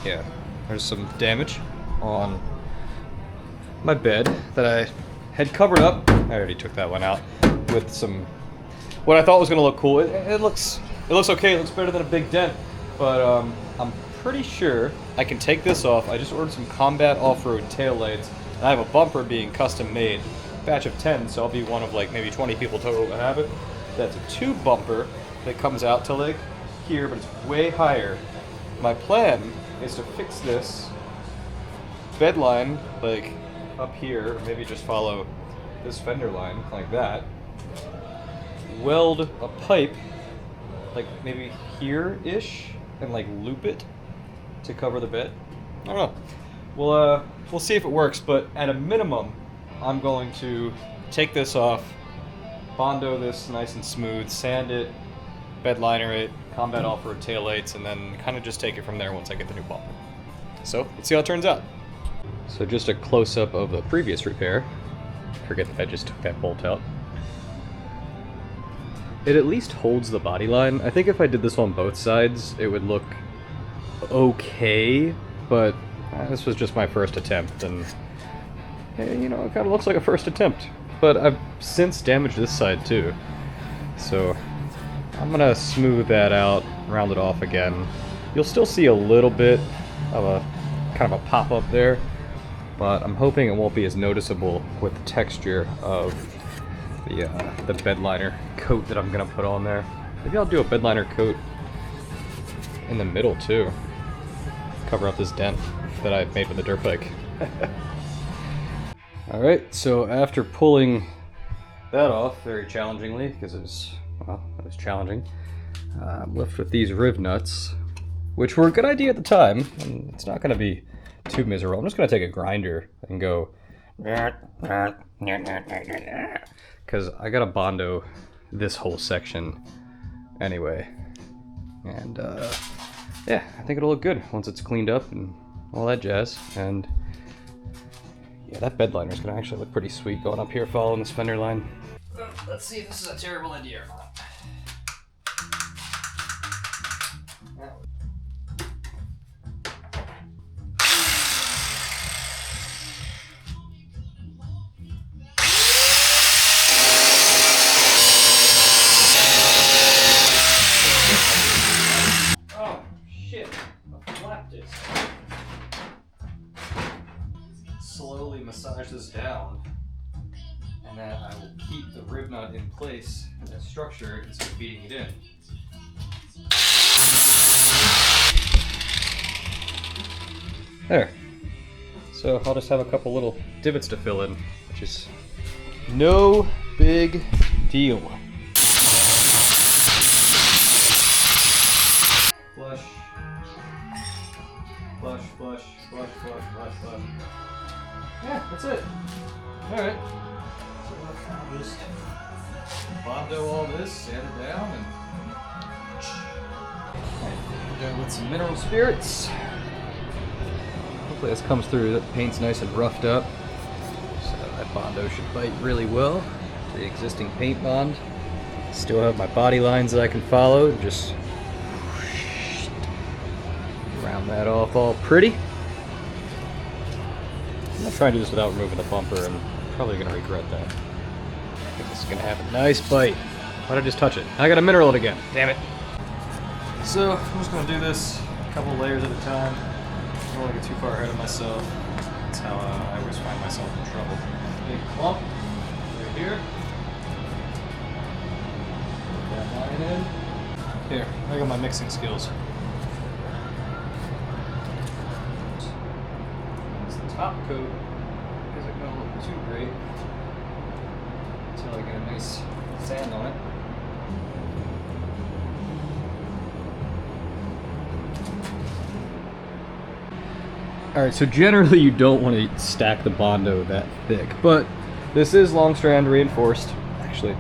yeah, there's some damage on my bed that I had covered up. I already took that one out with some, what I thought was gonna look cool. It looks okay, it looks better than a big dent, but I'm pretty sure I can take this off. I just ordered some combat off-road taillights, and I have a bumper being custom made, batch of 10, so I'll be one of like maybe 20 people total that have it. That's a tube bumper that comes out to like here, but it's way higher. My plan is to fix this bed line like up here, or maybe just follow this fender line like that, weld a pipe like maybe here-ish and like loop it to cover the bed. I don't know. We'll see if it works, but at a minimum, I'm going to take this off, Bondo this nice and smooth, sand it, bedliner it, combat off-road taillights, and then kind of just take it from there once I get the new bumper. So let's see how it turns out. So just a close-up of the previous repair. Forget that I just took that bolt out. It at least holds the body line. I think if I did this on both sides, it would look okay, but this was just my first attempt, and you know, it kind of looks like a first attempt. But I've since damaged this side too, so I'm gonna smooth that out, round it off again. You'll still see a little bit of a kind of a pop-up there, but I'm hoping it won't be as noticeable with the texture of the bedliner coat that I'm gonna put on there. Maybe I'll do a bedliner coat in the middle too. Cover up this dent that I made with the dirt bike. Alright, so after pulling that off very challengingly, because it was challenging, I'm left with these riv nuts, which were a good idea at the time, and it's not going to be too miserable. I'm just going to take a grinder and go, because I got to Bondo this whole section anyway, and yeah, I think it'll look good once it's cleaned up and all that jazz. And yeah, that bed liner is going to actually look pretty sweet going up here following this fender line. Let's see if this is a terrible idea or not. Oh, shit. A Flapdisk. Slowly massage this down, and then I will keep the rib nut in place as structure instead of beating it in. There. So I'll just have a couple little divots to fill in, which is no big deal. Flush. Flush, flush, flush, flush, flush, flush. Yeah, that's it. Alright. So I'll just Bondo all this, sand it down, and go with some mineral spirits. Hopefully this comes through. That paint's nice and roughed up. So that Bondo should bite really well to the existing paint bond. Still have my body lines that I can follow. Just round that off all pretty. I'm gonna try and do this without removing the bumper. I'm probably gonna regret that. I think this is gonna have a nice bite. Why did I just touch it? I gotta mineral it again. Damn it. So I'm just gonna do this a couple layers at a time. I don't want to get too far ahead of myself. That's how I always find myself in trouble. Big clump right here. Put that line in. Here, I got my mixing skills. Top coat isn't going to look too great until I get a nice sand on it. Alright, so generally you don't want to stack the Bondo that thick, but this is long strand reinforced. Actually,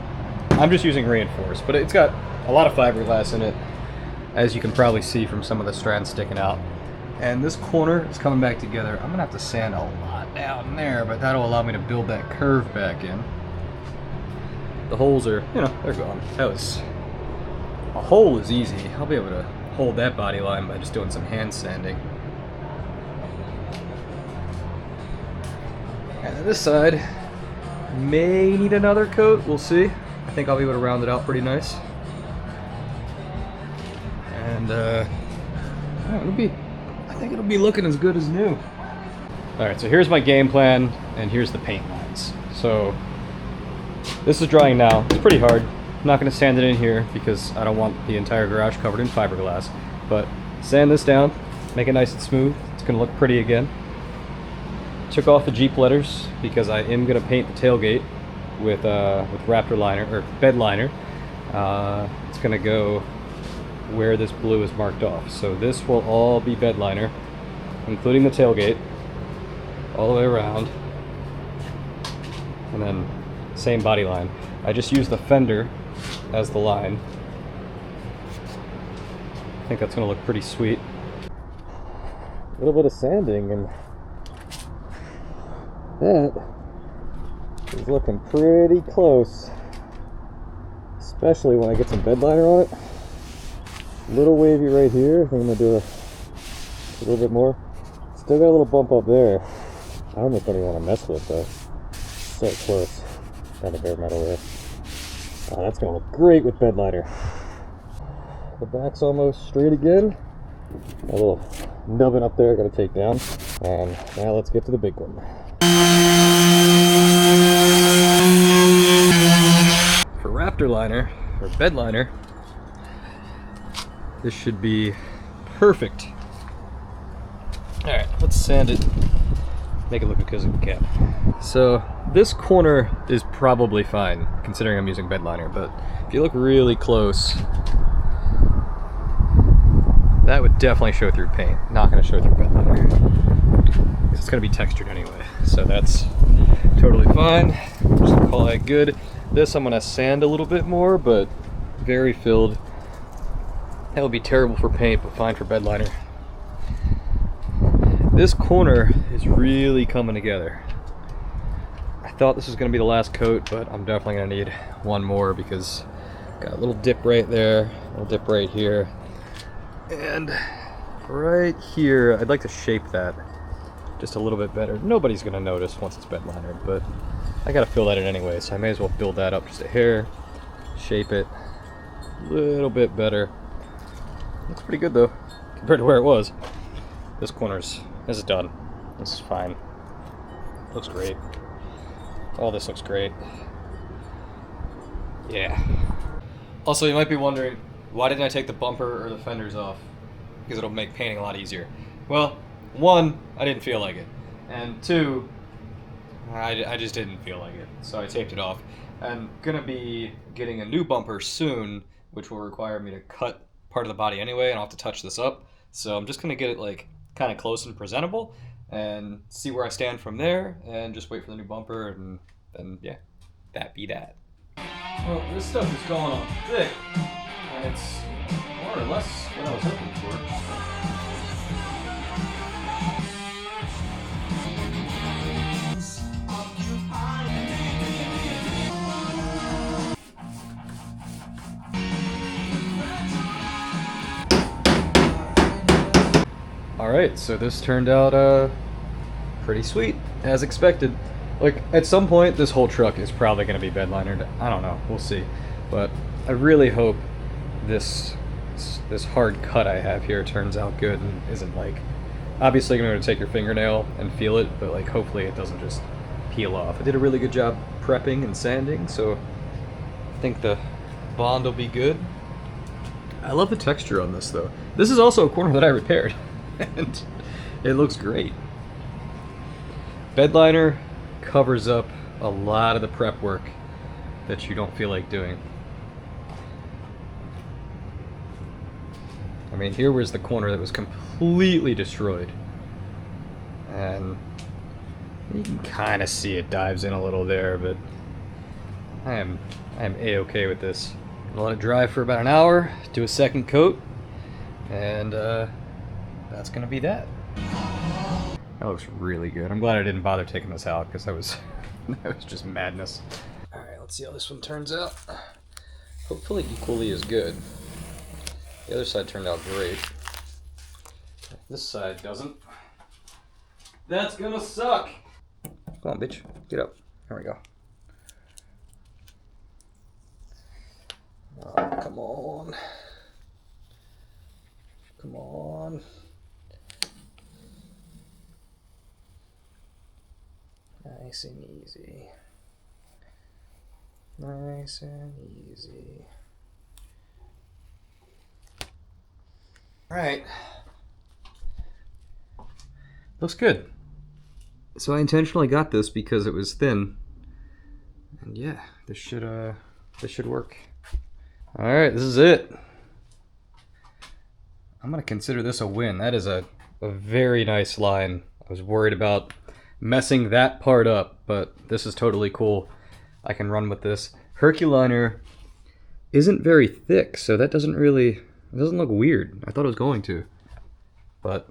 I'm just using reinforced, but it's got a lot of fiberglass in it, as you can probably see from some of the strands sticking out. And this corner is coming back together. I'm gonna have to sand a lot down there, but that'll allow me to build that curve back in. The holes are, you know, they're gone. A hole is easy. I'll be able to hold that body line by just doing some hand sanding. And then this side may need another coat, we'll see. I think I'll be able to round it out pretty nice. And I think it'll be looking as good as new. All right, so here's my game plan, and here's the paint lines. So this is drying now. It's pretty hard. I'm not gonna sand it in here because I don't want the entire garage covered in fiberglass, but sand this down, make it nice and smooth. It's gonna look pretty again. Took off the Jeep letters because I am gonna paint the tailgate with Raptorliner or Bedliner. It's gonna go where this blue is marked off. So this will all be Bedliner, including the tailgate, all the way around, and then same body line. I just use the fender as the line. I think that's gonna look pretty sweet. A little bit of sanding and that is looking pretty close, especially when I get some Bedliner on it. A little wavy right here. I think I'm gonna do a little bit more. Still got a little bump up there. I don't know if I want to mess with though. So close. Got a bare metal there. Oh, that's gonna look great with Bedliner. The back's almost straight again. A little nubbin up there I gotta take down. And now let's get to the big one. For Raptorliner, or Bedliner, this should be perfect. Alright, let's sand it. Make it look as good as we can. So this corner is probably fine, considering I'm using Bedliner, but if you look really close, that would definitely show through paint. Not going to show through Bedliner. It's going to be textured anyway, so that's totally fine. I'm just going to call that good. This I'm going to sand a little bit more, but very filled. That would be terrible for paint, but fine for Bedliner. This corner is really coming together. I thought this was going to be the last coat, but I'm definitely going to need one more because got a little dip right there, a little dip right here, and right here. I'd like to shape that just a little bit better. Nobody's going to notice once it's Bedliner, but I got to fill that in anyway, so I may as well build that up just a hair, shape it a little bit better. Looks pretty good though, compared to where it was. This is done. This is fine. Looks great. All this looks great. Yeah. Also, you might be wondering, why didn't I take the bumper or the fenders off? Because it'll make painting a lot easier. Well, one, I didn't feel like it. And two, I just didn't feel like it. So I taped it off. I'm gonna be getting a new bumper soon, which will require me to cut part of the body anyway, and I'll have to touch this up. So I'm just gonna get it like kind of close and presentable and see where I stand from there and just wait for the new bumper, and then yeah, that be that. Well, this stuff is going on thick and it's more or less what I was hoping for. Alright, so this turned out pretty sweet, as expected. Like, at some point, this whole truck is probably going to be Bedlinered. I don't know, we'll see. But I really hope this hard cut I have here turns out good and isn't like... Obviously, you're going to take your fingernail and feel it, but like hopefully it doesn't just peel off. I did a really good job prepping and sanding, so I think the bond will be good. I love the texture on this, though. This is also a corner that I repaired. And it looks great. Bedliner covers up a lot of the prep work that you don't feel like doing. I mean, here was the corner that was completely destroyed. And you can kind of see it dives in a little there, but I am A-okay with this. I'm gonna let it dry for about an hour, do a second coat, and that's gonna be that. That looks really good. I'm glad I didn't bother taking this out because that was just madness. All right, let's see how this one turns out. Hopefully equally as good. The other side turned out great. If this side doesn't, that's gonna suck. Come on, bitch. Get up. There we go. Oh, come on. Come on. Nice and easy. Nice and easy. All right. Looks good. So I intentionally got this because it was thin. And yeah, this should work. All right, this is it. I'm gonna consider this a win. That is a very nice line. I was worried about messing that part up, but this is totally cool. I can run with this. Herculiner isn't very thick, so that doesn't look weird. I thought it was going to, but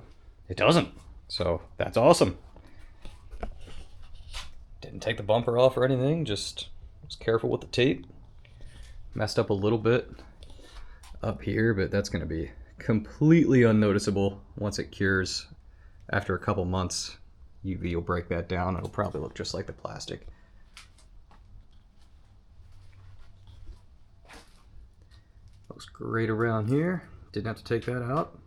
it doesn't. So that's awesome. Didn't take the bumper off or anything, just was careful with the tape. Messed up a little bit up here, but that's gonna be completely unnoticeable once it cures. After a couple months, UV will break that down. It'll probably look just like the plastic. Looks great around here. Didn't have to take that out.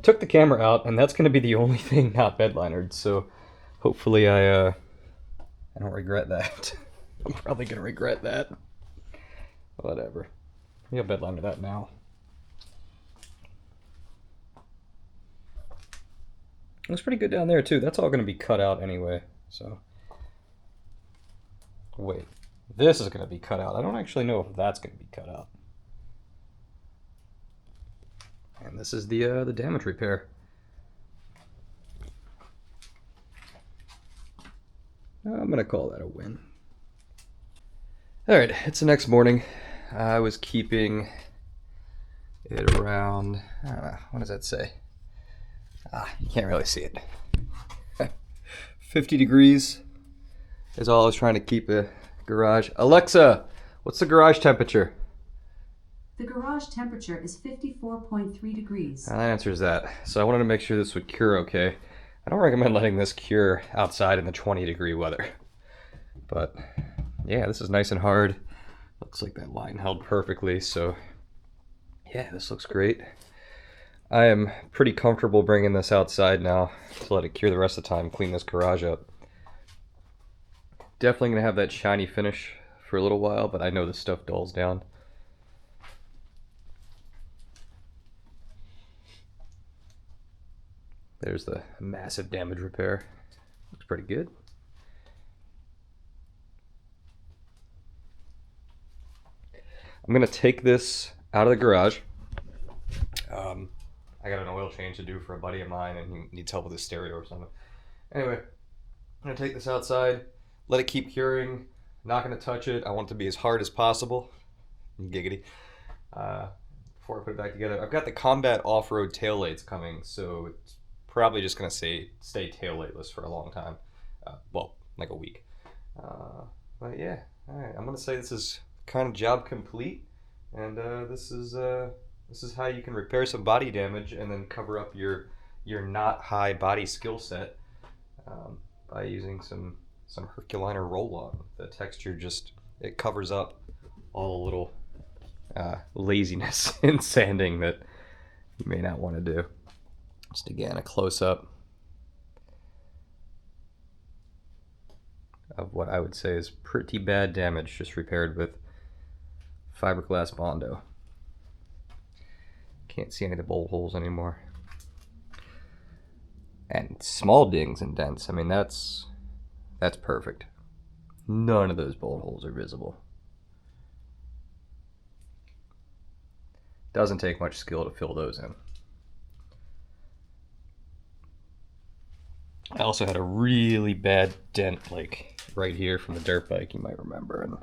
Took the camera out, and that's going to be the only thing not bedlinered, so hopefully I don't regret that. I'm probably going to regret that. Whatever. Maybe I'll bedliner that now. Looks pretty good down there too. That's all going to be cut out anyway, so. Wait, this is going to be cut out. I don't actually know if that's going to be cut out. And this is the damage repair. I'm going to call that a win. All right, it's the next morning. I was keeping it around, I don't know, what does that say? You can't really see it. 50 degrees is all I was trying to keep the garage. Alexa, what's the garage temperature? The garage temperature is 54.3 degrees. That answers that. So I wanted to make sure this would cure okay. I don't recommend letting this cure outside in the 20-degree weather. But yeah, this is nice and hard. Looks like that line held perfectly, so yeah, this looks great. I am pretty comfortable bringing this outside now to let it cure the rest of the time, clean this garage up. Definitely going to have that shiny finish for a little while, but I know this stuff dulls down. There's the massive damage repair. Looks pretty good. I'm going to take this out of the garage. I got an oil change to do for a buddy of mine, and he needs help with his stereo or something. Anyway, I'm going to take this outside, let it keep curing. Not going to touch it. I want it to be as hard as possible. Giggity. Before I put it back together. I've got the Combat Off-Road tail lights coming, so it's probably just going to stay tail lightless for a long time. Well, like a week. But yeah, all right. I'm going to say this is kind of job complete, and this is how you can repair some body damage and then cover up your not high body skill set by using some Herculiner roll-on. The texture just, it covers up all the little laziness in sanding that you may not want to do. Just again, a close-up of what I would say is pretty bad damage, just repaired with fiberglass Bondo. Can't see any of the bolt holes anymore. And small dings and dents, I mean, that's perfect. None of those bolt holes are visible. Doesn't take much skill to fill those in. I also had a really bad dent, like right here from the dirt bike, you might remember, and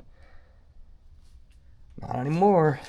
not anymore.